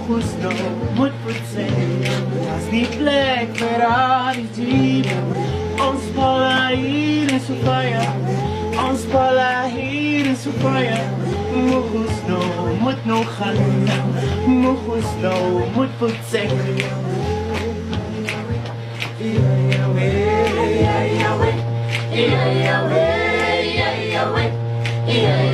Husno moet vertellen, dat is niet plek waar die diep. Ons pala hier in Sofia, ons pala hier in Sofia. Husno moet nog gaan, Husno moet vertellen. Yeah.